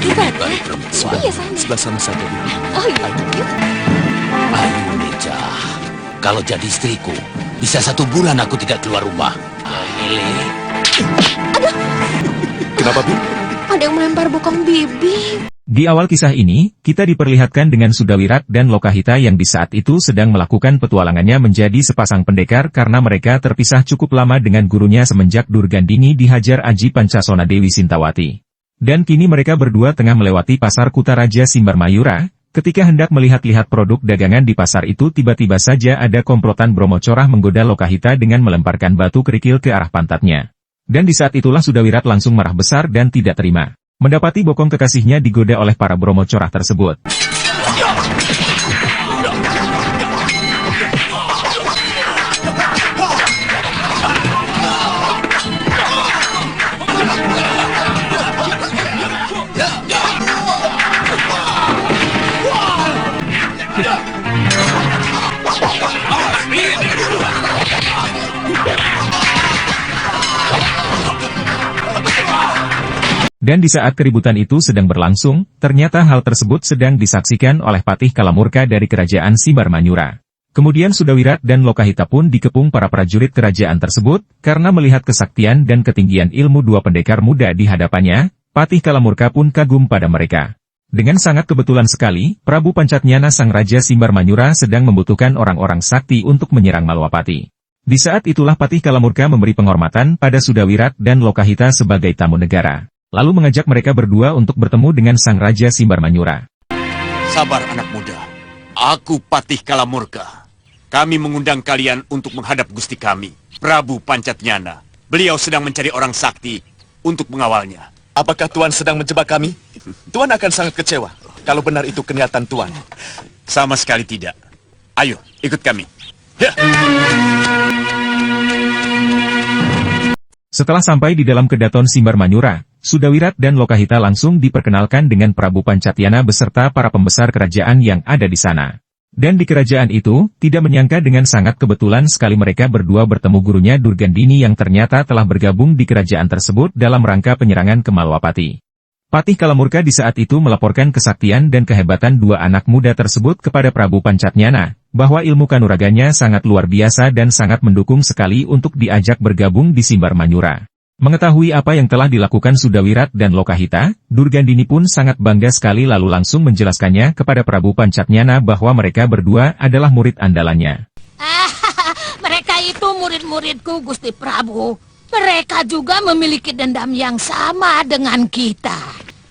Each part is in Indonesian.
Bukan. Baik, perempuan. Iya, sana. Sebelah sana saja dulu. Oh iya, yuk. Ayo, Meja. Kalau jadi istriku, bisa 1 bulan aku tidak keluar rumah. Ayo, Kenapa, Bu? Ada yang melempar bokong bibi. Di awal kisah ini, kita diperlihatkan dengan Sudawirat dan Lokahita yang di saat itu sedang melakukan petualangannya menjadi sepasang pendekar karena mereka terpisah cukup lama dengan gurunya semenjak Durgandini dihajar Aji Pancasona Dewi Sintawati. Dan kini mereka berdua tengah melewati pasar Kutaraja Simbarmayura. Ketika hendak melihat-lihat produk dagangan di pasar itu tiba-tiba saja ada komplotan Bromo Corah menggoda Lokahita dengan melemparkan batu kerikil ke arah pantatnya. Dan di saat itulah Sudawirat langsung marah besar dan tidak terima. Mendapati bokong kekasihnya digoda oleh para Bromo Corah tersebut. Dan di saat keributan itu sedang berlangsung, ternyata hal tersebut sedang disaksikan oleh Patih Kalamurka dari kerajaan Simbarmanyura. Kemudian Sudawirat dan Lokahita pun dikepung para prajurit kerajaan tersebut, karena melihat kesaktian dan ketinggian ilmu 2 pendekar muda di hadapannya, Patih Kalamurka pun kagum pada mereka. Dengan sangat kebetulan sekali, Prabu Pancatnyana Sang Raja Simbarmanyura sedang membutuhkan orang-orang sakti untuk menyerang Malwapati. Di saat itulah Patih Kalamurka memberi penghormatan pada Sudawirat dan Lokahita sebagai tamu negara. Lalu mengajak mereka berdua untuk bertemu dengan Sang Raja Simbarmanyura. Sabar anak muda. Aku Patih Kalamurka. Kami mengundang kalian untuk menghadap Gusti kami, Prabu Pancatnyana. Beliau sedang mencari orang sakti untuk mengawalnya. Apakah Tuan sedang menjebak kami? Tuan akan sangat kecewa kalau benar itu kenyataan Tuan. Sama sekali tidak. Ayo, ikut kami. Ya. Setelah sampai di dalam kedaton Simbarmanyura, Sudawirat dan Lokahita langsung diperkenalkan dengan Prabu Pancatyana beserta para pembesar kerajaan yang ada di sana. Dan di kerajaan itu, tidak menyangka dengan sangat kebetulan sekali mereka berdua bertemu gurunya Durgandini yang ternyata telah bergabung di kerajaan tersebut dalam rangka penyerangan ke Malwapati. Patih Kalamurka di saat itu melaporkan kesaktian dan kehebatan 2 anak muda tersebut kepada Prabu Pancatnyana, bahwa ilmu kanuraganya sangat luar biasa dan sangat mendukung sekali untuk diajak bergabung di Simbarmanyura. Mengetahui apa yang telah dilakukan Sudawirat dan Lokahita, Durgandini pun sangat bangga sekali lalu langsung menjelaskannya kepada Prabu Pancatnyana bahwa mereka berdua adalah murid andalannya. Mereka itu murid-muridku, Gusti Prabu. Mereka juga memiliki dendam yang sama dengan kita.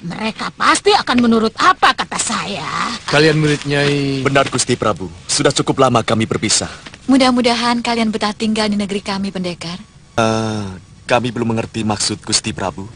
Mereka pasti akan menurut apa kata saya. Kalian murid Nyai... Benar Gusti Prabu. Sudah cukup lama kami berpisah. Mudah-mudahan kalian betah tinggal di negeri kami, pendekar. Kami belum mengerti maksud Gusti Prabu.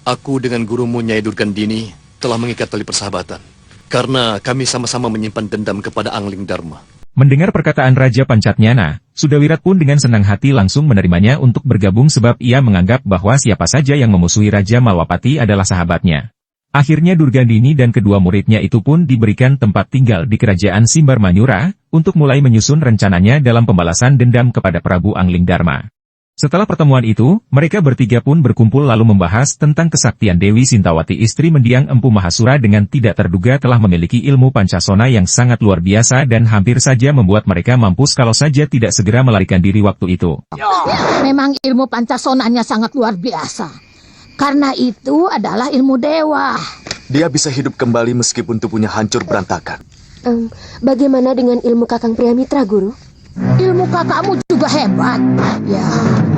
Aku dengan gurumu Nyai Durgandini telah mengikat tali persahabatan. Karena kami sama-sama menyimpan dendam kepada Angling Dharma. Mendengar perkataan Raja Pancatnyana, Sudawirat pun dengan senang hati langsung menerimanya untuk bergabung sebab ia menganggap bahwa siapa saja yang memusuhi Raja Malwapati adalah sahabatnya. Akhirnya Durgandini dan kedua muridnya itu pun diberikan tempat tinggal di kerajaan Simbarmanyura, untuk mulai menyusun rencananya dalam pembalasan dendam kepada Prabu Angling Dharma. Setelah pertemuan itu, mereka bertiga pun berkumpul lalu membahas tentang kesaktian Dewi Sintawati istri mendiang Empu Mahasura dengan tidak terduga telah memiliki ilmu Pancasona yang sangat luar biasa dan hampir saja membuat mereka mampus kalau saja tidak segera melarikan diri waktu itu. Memang ilmu Pancasonanya sangat luar biasa. Karena itu adalah ilmu dewa. Dia bisa hidup kembali meskipun tubuhnya hancur berantakan. Bagaimana dengan ilmu Kakang Priamitra, Guru? Ilmu kakakmu juga hebat. Ya,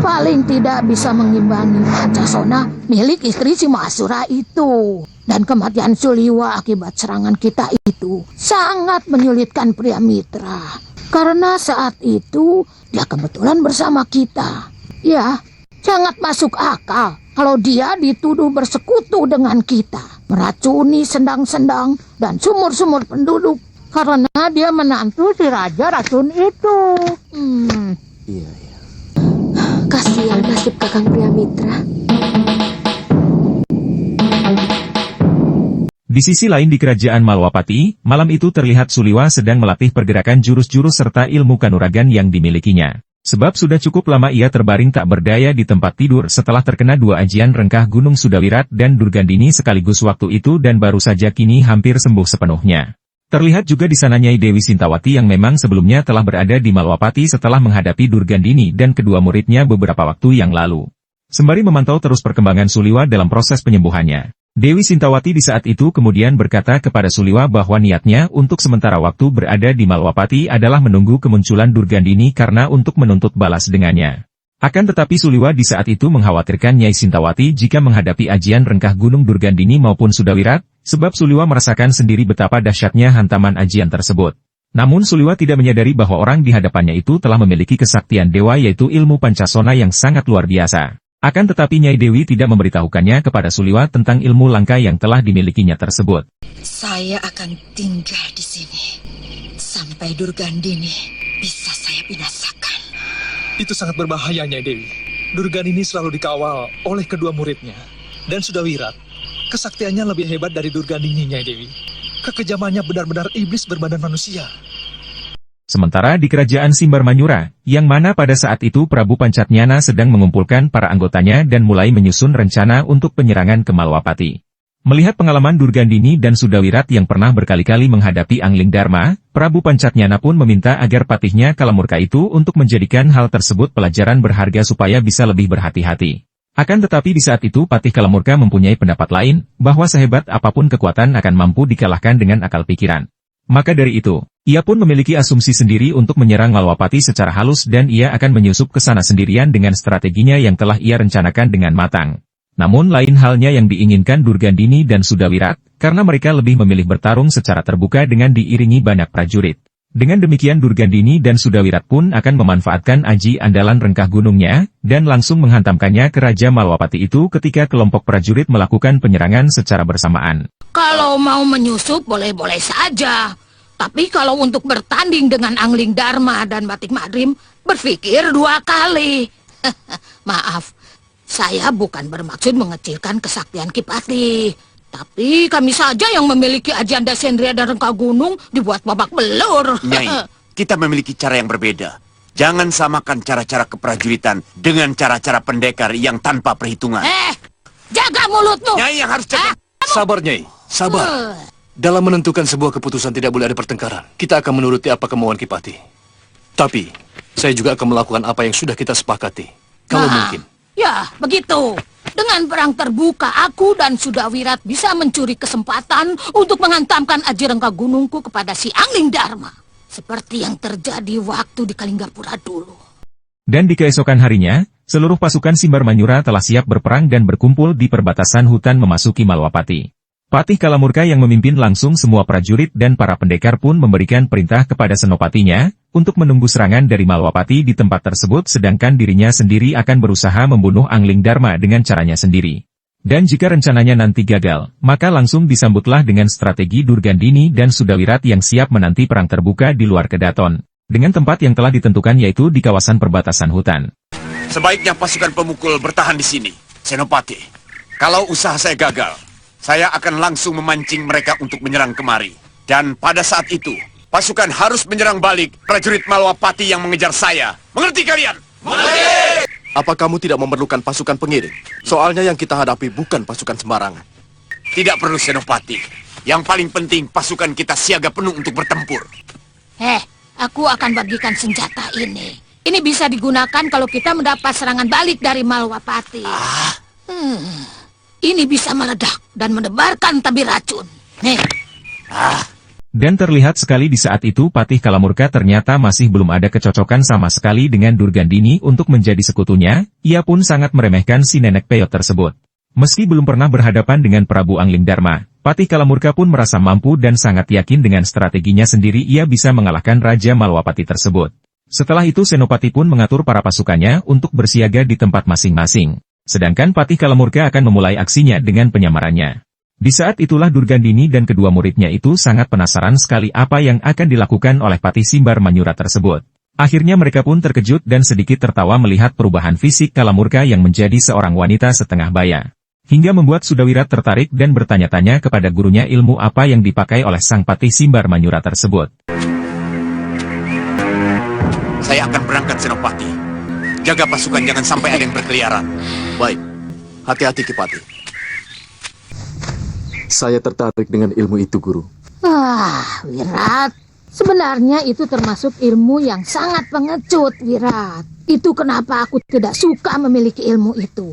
paling tidak bisa mengimbangi Pancasona milik istri si Mahasura itu. Dan kematian Suliwa akibat serangan kita itu sangat menyulitkan Priamitra. Karena saat itu dia kebetulan bersama kita. Ya, sangat masuk akal kalau dia dituduh bersekutu dengan kita, meracuni sendang-sendang dan sumur-sumur penduduk. Karena dia menantu si Raja Racun itu. Iya. Kasihan nasib Kakang Priamitra. Di sisi lain di kerajaan Malwapati, malam itu terlihat Suliwa sedang melatih pergerakan jurus-jurus serta ilmu kanuragan yang dimilikinya. Sebab sudah cukup lama ia terbaring tak berdaya di tempat tidur setelah terkena 2 ajian rengkah Gunung Sudawirat dan Durgandini sekaligus waktu itu dan baru saja kini hampir sembuh sepenuhnya. Terlihat juga di sana Nyai Dewi Sintawati yang memang sebelumnya telah berada di Malwapati setelah menghadapi Durgandini dan kedua muridnya beberapa waktu yang lalu. Sembari memantau terus perkembangan Suliwa dalam proses penyembuhannya, Dewi Sintawati di saat itu kemudian berkata kepada Suliwa bahwa niatnya untuk sementara waktu berada di Malwapati adalah menunggu kemunculan Durgandini karena untuk menuntut balas dengannya. Akan tetapi Suliwa di saat itu mengkhawatirkan Nyai Sintawati jika menghadapi ajian rengkah Gunung Durgandini maupun Sudawirat, sebab Suliwa merasakan sendiri betapa dahsyatnya hantaman ajian tersebut. Namun Suliwa tidak menyadari bahwa orang di hadapannya itu telah memiliki kesaktian dewa yaitu ilmu Pancasona yang sangat luar biasa. Akan tetapi Nyai Dewi tidak memberitahukannya kepada Suliwa tentang ilmu langka yang telah dimilikinya tersebut. Saya akan tinggal di sini sampai Durgandini bisa saya binasakan. Itu sangat berbahaya, Nyai Dewi. Durgandini selalu dikawal oleh kedua muridnya. Dan Sudawirat, kesaktiannya lebih hebat dari Durgandini, Nyai Dewi. Kekejamannya benar-benar iblis berbadan manusia. Sementara di kerajaan Simbar Manyura, yang mana pada saat itu Prabu Pancatnyana sedang mengumpulkan para anggotanya dan mulai menyusun rencana untuk penyerangan ke Malwapati. Melihat pengalaman Durgandini dan Sudawirat yang pernah berkali-kali menghadapi Angling Dharma, Prabu Pancatnyana pun meminta agar patihnya Kalamurka itu untuk menjadikan hal tersebut pelajaran berharga supaya bisa lebih berhati-hati. Akan tetapi di saat itu Patih Kalamurka mempunyai pendapat lain, bahwa sehebat apapun kekuatan akan mampu dikalahkan dengan akal pikiran. Maka dari itu, ia pun memiliki asumsi sendiri untuk menyerang Malwapati secara halus dan ia akan menyusup ke sana sendirian dengan strateginya yang telah ia rencanakan dengan matang. Namun lain halnya yang diinginkan Durgandini dan Sudawirat, karena mereka lebih memilih bertarung secara terbuka dengan diiringi banyak prajurit. Dengan demikian Durgandini dan Sudawirat pun akan memanfaatkan aji andalan rengkah gunungnya, dan langsung menghantamkannya ke Raja Malwapati itu ketika kelompok prajurit melakukan penyerangan secara bersamaan. Kalau mau menyusup boleh-boleh saja. Tapi kalau untuk bertanding dengan Angling Dharma dan Batik Madrim, berpikir 2 kali. Maaf, saya bukan bermaksud mengecilkan kesaktian Ki Patih. Tapi kami saja yang memiliki ajian Dasendria dan Rengkah Gunung dibuat babak belur. Nyai, kita memiliki cara yang berbeda. Jangan samakan cara-cara keprajuritan dengan cara-cara pendekar yang tanpa perhitungan. Jaga mulutmu. Nyai yang harus cepat. Sabar, Nyai. Sabar. Dalam menentukan sebuah keputusan tidak boleh ada pertengkaran. Kita akan menuruti apa kemauan Ki Patih. Tapi, saya juga akan melakukan apa yang sudah kita sepakati. Kalau mungkin. Ya, begitu. Dengan perang terbuka, aku dan Sudawirat bisa mencuri kesempatan untuk menghantamkan aji rengkah gunungku kepada si Angling Dharma. Seperti yang terjadi waktu di Kalinggapura dulu. Dan di keesokan harinya, seluruh pasukan Simbar Manyura telah siap berperang dan berkumpul di perbatasan hutan memasuki Malwapati. Patih Kalamurka yang memimpin langsung semua prajurit dan para pendekar pun memberikan perintah kepada senopatinya untuk menunggu serangan dari Malwapati di tempat tersebut sedangkan dirinya sendiri akan berusaha membunuh Angling Dharma dengan caranya sendiri. Dan jika rencananya nanti gagal, maka langsung disambutlah dengan strategi Durgandini dan Sudawirat yang siap menanti perang terbuka di luar Kedaton, dengan tempat yang telah ditentukan yaitu di kawasan perbatasan hutan. Sebaiknya pasukan pemukul bertahan di sini, Senopati. Kalau usaha saya gagal, saya akan langsung memancing mereka untuk menyerang kemari. Dan pada saat itu, pasukan harus menyerang balik prajurit Malwapati yang mengejar saya. Mengerti kalian? Mengerti! Apa kamu tidak memerlukan pasukan pengiring? Soalnya yang kita hadapi bukan pasukan sembarangan. Tidak perlu, Senopati. Yang paling penting pasukan kita siaga penuh untuk bertempur. Aku akan bagikan senjata ini. Ini bisa digunakan kalau kita mendapat serangan balik dari Malwapati. Ini bisa meledak dan menebarkan tabir racun. Dan terlihat sekali di saat itu Patih Kalamurka ternyata masih belum ada kecocokan sama sekali dengan Durgandini untuk menjadi sekutunya, ia pun sangat meremehkan si nenek peyot tersebut. Meski belum pernah berhadapan dengan Prabu Angling Dharma, Patih Kalamurka pun merasa mampu dan sangat yakin dengan strateginya sendiri ia bisa mengalahkan Raja Malwapati tersebut. Setelah itu Senopati pun mengatur para pasukannya untuk bersiaga di tempat masing-masing. Sedangkan Patih Kalamurka akan memulai aksinya dengan penyamarannya. Di saat itulah Durgandini dan kedua muridnya itu sangat penasaran sekali apa yang akan dilakukan oleh Patih Simbar Manyura tersebut. Akhirnya mereka pun terkejut dan sedikit tertawa melihat perubahan fisik Kalamurka yang menjadi seorang wanita setengah baya. Hingga membuat Sudawirat tertarik dan bertanya-tanya kepada gurunya ilmu apa yang dipakai oleh sang Patih Simbar Manyura tersebut. Saya Saya akan berangkat, Senopati. Jaga pasukan jangan sampai ada yang berkeliaran. Baik, hati-hati Kipati. Saya tertarik dengan ilmu itu, Guru. Wirat. Sebenarnya itu termasuk ilmu yang sangat pengecut, Wirat. Itu kenapa aku tidak suka memiliki ilmu itu.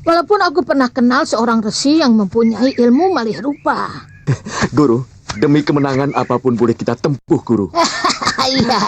Walaupun aku pernah kenal seorang resi yang mempunyai ilmu malih rupa. Guru, demi kemenangan apapun boleh kita tempuh, Guru. Iya.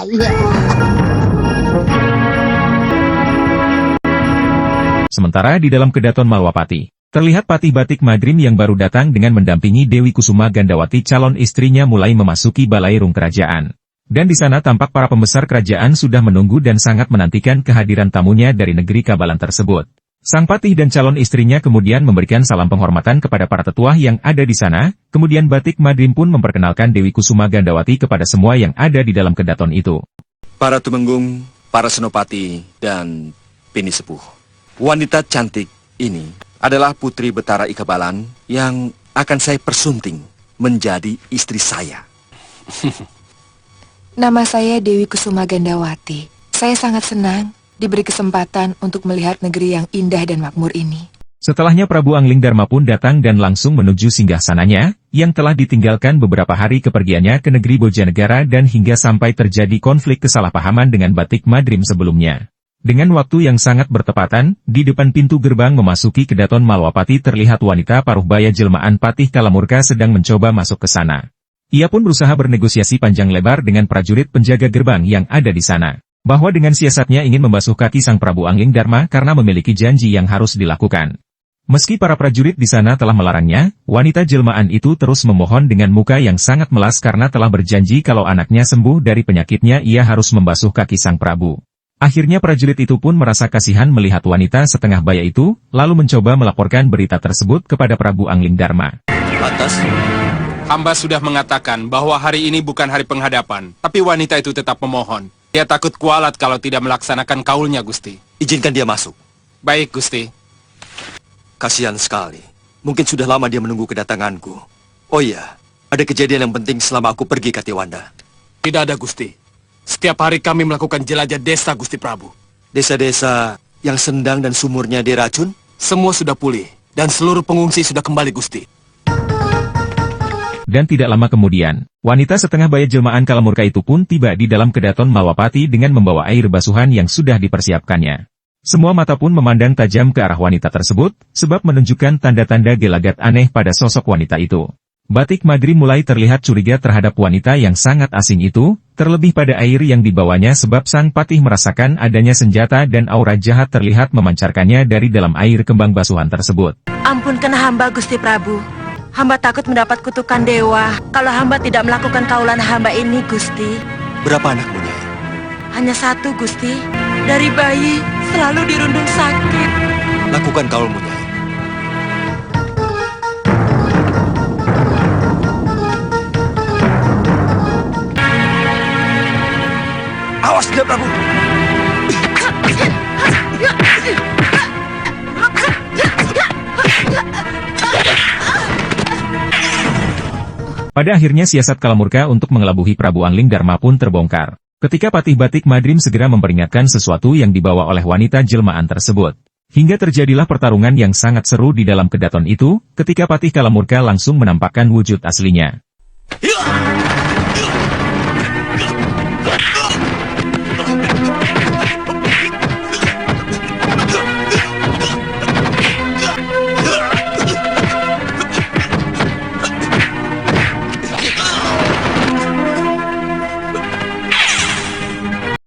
Sementara di dalam kedaton Malwapati, terlihat Patih Batik Madrim yang baru datang dengan mendampingi Dewi Kusuma Gandawati calon istrinya mulai memasuki balairung kerajaan. Dan di sana tampak para pembesar kerajaan sudah menunggu dan sangat menantikan kehadiran tamunya dari negeri Kabalan tersebut. Sang Patih dan calon istrinya kemudian memberikan salam penghormatan kepada para tetua yang ada di sana, kemudian Batik Madrim pun memperkenalkan Dewi Kusuma Gandawati kepada semua yang ada di dalam kedaton itu. Para tumenggung, para senopati, dan bini sepuh. Wanita cantik ini adalah putri Betara Ikabalan yang akan saya persunting menjadi istri saya. Nama saya Dewi Kusuma Gandawati. Saya sangat senang diberi kesempatan untuk melihat negeri yang indah dan makmur ini. Setelahnya Prabu Angling Dharma pun datang dan langsung menuju singgasananya, yang telah ditinggalkan beberapa hari kepergiannya ke negeri Bojanegara dan hingga sampai terjadi konflik kesalahpahaman dengan Batik Madrim sebelumnya. Dengan waktu yang sangat bertepatan, di depan pintu gerbang memasuki kedaton Malwapati terlihat wanita paruh baya jelmaan Patih Kalamurka sedang mencoba masuk ke sana. Ia pun berusaha bernegosiasi panjang lebar dengan prajurit penjaga gerbang yang ada di sana, bahwa dengan siasatnya ingin membasuh kaki sang Prabu Angling Dharma karena memiliki janji yang harus dilakukan. Meski para prajurit di sana telah melarangnya, wanita jelmaan itu terus memohon dengan muka yang sangat melas karena telah berjanji kalau anaknya sembuh dari penyakitnya ia harus membasuh kaki sang Prabu. Akhirnya prajurit itu pun merasa kasihan melihat wanita setengah baya itu, lalu mencoba melaporkan berita tersebut kepada Prabu Angling Dharma. Atas, hamba sudah mengatakan bahwa hari ini bukan hari penghadapan, tapi wanita itu tetap memohon. Dia takut kualat kalau tidak melaksanakan kaulnya, Gusti. izinkan dia masuk. Baik, Gusti. Kasihan sekali. Mungkin sudah lama dia menunggu kedatanganku. Oh iya, ada kejadian yang penting selama aku pergi, Katiwanda. Tidak ada, Gusti. Setiap hari kami melakukan jelajah desa, Gusti Prabu. Desa-desa yang sendang dan sumurnya diracun? Semua sudah pulih, dan seluruh pengungsi sudah kembali, Gusti. Dan tidak lama kemudian, wanita setengah baya jelmaan Kalamurka itu pun tiba di dalam kedaton Malwapati dengan membawa air basuhan yang sudah dipersiapkannya. Semua mata pun memandang tajam ke arah wanita tersebut, sebab menunjukkan tanda-tanda gelagat aneh pada sosok wanita itu. Batik Madrim mulai terlihat curiga terhadap wanita yang sangat asing itu, terlebih pada air yang dibawanya sebab sang Patih merasakan adanya senjata dan aura jahat terlihat memancarkannya dari dalam air kembang basuhan tersebut. Ampunkan hamba, Gusti Prabu. Hamba takut mendapat kutukan dewa kalau hamba tidak melakukan kaulan hamba ini, Gusti. Berapa anakmu, Nyai? Hanya satu, Gusti. Dari bayi selalu dirundung sakit. Lakukan kaulmu, Nyai. Awas dia, Prabu! Pada akhirnya siasat Kalamurka untuk mengelabuhi Prabu Angling Dharma pun terbongkar. Ketika Patih Batik Madrim segera memperingatkan sesuatu yang dibawa oleh wanita jelmaan tersebut. Hingga terjadilah pertarungan yang sangat seru di dalam kedaton itu, ketika Patih Kalamurka langsung menampakkan wujud aslinya.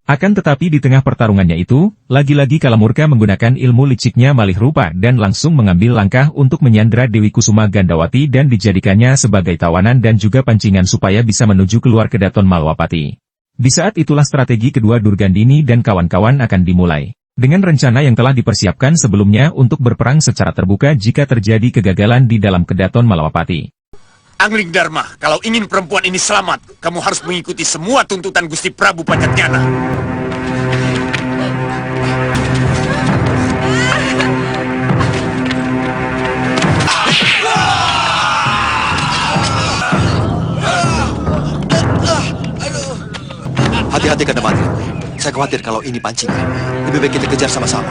Akan tetapi di tengah pertarungannya itu, lagi-lagi Kalamurka menggunakan ilmu liciknya malih rupa dan langsung mengambil langkah untuk menyandra Dewi Kusuma Gandawati dan dijadikannya sebagai tawanan dan juga pancingan supaya bisa menuju keluar kedaton Malwapati. Di saat itulah strategi kedua Durgandini dan kawan-kawan akan dimulai. Dengan rencana yang telah dipersiapkan sebelumnya untuk berperang secara terbuka jika terjadi kegagalan di dalam kedaton Malwapati. Angling Dharma, kalau ingin perempuan ini selamat, kamu harus mengikuti semua tuntutan Gusti Prabu Pancatyana. Hati-hati Kandamati. Saya khawatir kalau ini pancingan. Lebih baik kita kejar sama-sama.